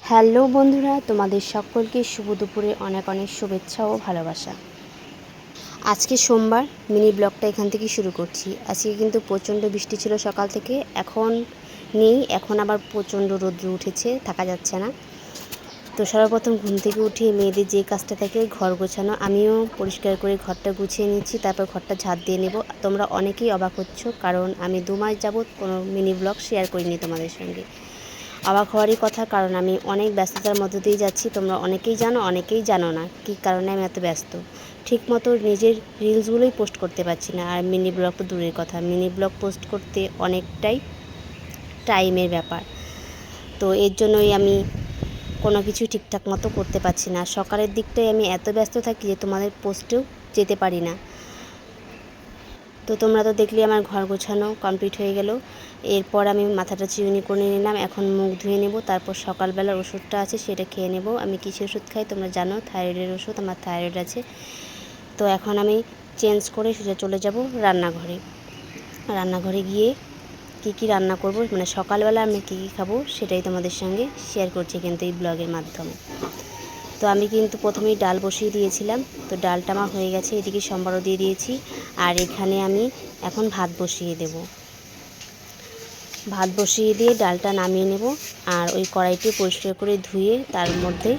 Hello বন্ধুরা, তোমাদের সকলকে শুভ দুপুরে অনেক অনেক শুভেচ্ছা ও ভালোবাসা। আজকে সোমবার, মিনি ব্লগটা এখান থেকে শুরু করছি। আজকে কিন্তু প্রচণ্ড বৃষ্টি ছিল সকাল থেকে, এখন নেই, এখন আবার প্রচণ্ড রৌদ্র উঠেছে, থাকা যাচ্ছে না। তো সর্বপ্রথম ঘুম থেকে উঠে মেয়েদের যে কাজটা থাকে ঘর গোছানো, আমিও পরিষ্কার করে ঘরটা গুছিয়ে নিচ্ছি, তারপর ঘরটা ঝাড় দিয়ে নেব। তোমরা অনেকেই অবাক হচ্ছ, কারণ আমি 2 মাস যাবৎ কোনো মিনি ব্লগ শেয়ার করিনি তোমাদের সঙ্গে। অবাক হওয়ারই কথা, কারণ আমি অনেক ব্যস্ততার মধ্য দিয়ে যাচ্ছি। তোমরা অনেকেই জানো, অনেকেই জানো না কী কারণে আমি এত ব্যস্ত। ঠিকমতো নিজের রিলসগুলোই পোস্ট করতে পারছি না, আর মিনি ব্লগ তো দূরের কথা। মিনি ব্লগ পোস্ট করতে অনেকটাই টাইমের ব্যাপার, তো এর জন্যই আমি কোনো কিছু ঠিকঠাক মতো করতে পারছি না। সকালের দিকটায় আমি এত ব্যস্ত থাকি যে তোমাদের পোস্টেও যেতে পারি না। তো তোমরা তো দেখলে আমার ঘর গোছানো কমপ্লিট হয়ে গেল। এরপর আমি মাথাটা চিরুনি করে নিলাম, এখন মুখ ধুয়ে নেব, তারপর সকালবেলার ওষুধটা আছে সেটা খেয়ে নেব। আমি কিসের ওষুধ খাই তোমরা জানো, থাইরয়েডের ওষুধ, আমার থাইরয়েড আছে। তো এখন আমি চেঞ্জ করে সোজা চলে যাব রান্নাঘরে। রান্নাঘরে গিয়ে কী রান্না করব, মানে সকালবেলা আমি কী খাবো সেটাই তোমাদের সঙ্গে শেয়ার করছি কিন্তু এই ব্লগের মাধ্যমে। তো আমি কিন্তু প্রথমেই ডাল বসিয়ে দিয়েছিলাম, তো ডালটা আমার হয়ে গেছে, এদিকে সম্বারও দিয়ে দিয়েছি। আর এখানে আমি এখন ভাত বসিয়ে দেব। ভাত বসিয়ে দিয়ে ডালটা নামিয়ে নেব, আর ওই কড়াইটি পরিষ্কার করে ধুয়ে তার মধ্যে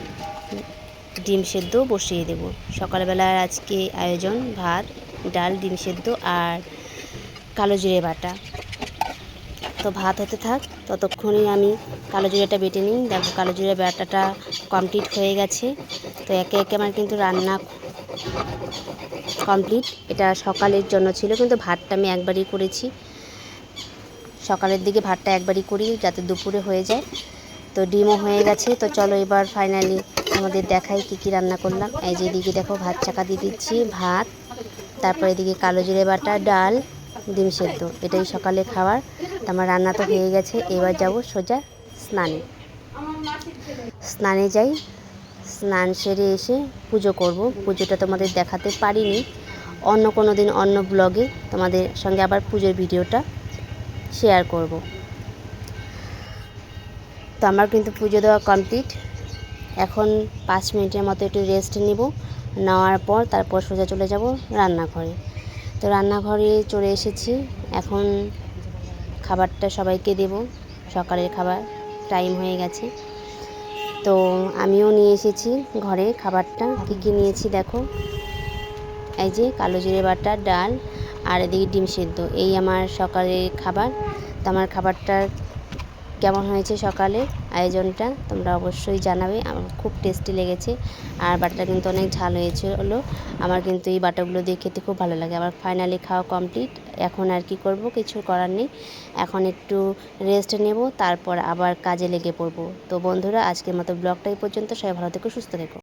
ডিম সেদ্ধ বসিয়ে দেব। সকালবেলার আজকে আয়োজন ভাত, ডাল, ডিম সেদ্ধ আর কালো জিরে বাটা। তো ভাত হতে থাক, ততক্ষণে আমি কালো জিরাটা বেটে নিই। দেখো কালো জিরা বাটাটা কমপ্লিট হয়ে গেছে। তো একে একে আমার কিন্তু রান্না কমপ্লিট। এটা সকালের জন্য ছিল, কিন্তু ভাতটা আমি একবারই করেছি। সকালের দিকে ভাতটা একবারই করি যাতে দুপুরে হয়ে যায়। তো ডিমও হয়ে গেছে। তো চলো এবার ফাইনালি আমাদের দেখাই কী রান্না করলাম। এই যে এদিকে দেখো ভাত চাকা দিয়ে দিচ্ছি, ভাত, তারপর এদিকে কালো জিরে বাটা, ডাল, ডিম সেদ্ধ, এটাই সকালে খাবার। তো আমার রান্না তো হয়ে গেছে, এবার যাব সোজা স্নানে যাই। স্নান সেরে এসে পুজো করব। পুজোটা তোমাদের দেখাতে পারিনি, অন্য কোনো দিন অন্য ব্লগে তোমাদের সঙ্গে আবার পুজোর ভিডিওটা শেয়ার করব। তো আমার কিন্তু পুজো দেওয়া কমপ্লিট। এখন 5 মিনিটের মতো একটু রেস্ট নেব, নেওয়ার পর তারপর সোজা চলে যাব রান্নাঘরে। তো রান্নাঘরে চলে এসেছি, এখন খাবারটা সবাইকে দেব। সকালের খাবার টাইম হয়ে গেছে। তো আমিও নিয়ে এসেছি ঘরে খাবারটা। কী নিয়েছি দেখো, এই যে কালো জিরে বাটা, ডাল আর এদিকে ডিম সেদ্ধ, এই আমার সকালের খাবার। তো আমার খাবারটা কেমন হয়েছে সকালের আয়োজনটা তোমরা অবশ্যই জানাবে। আমার খুব টেস্টি লেগেছে, আর বাটাটা কিন্তু অনেক ঝাল হলো। আমার কিন্তু এই বাটাগুলো দিয়ে খেতে খুব ভালো লাগে। আমার ফাইনালি খাওয়া কমপ্লিট। এখন আর কি করব, কিছু করার নেই, এখন একটু রেস্ট নেব, তারপর আবার কাজে লেগে পড়ব। তো বন্ধুরা, আজকের মতো ব্লগটা এই পর্যন্ত। সবাই ভালো থেকো, সুস্থ থেকো।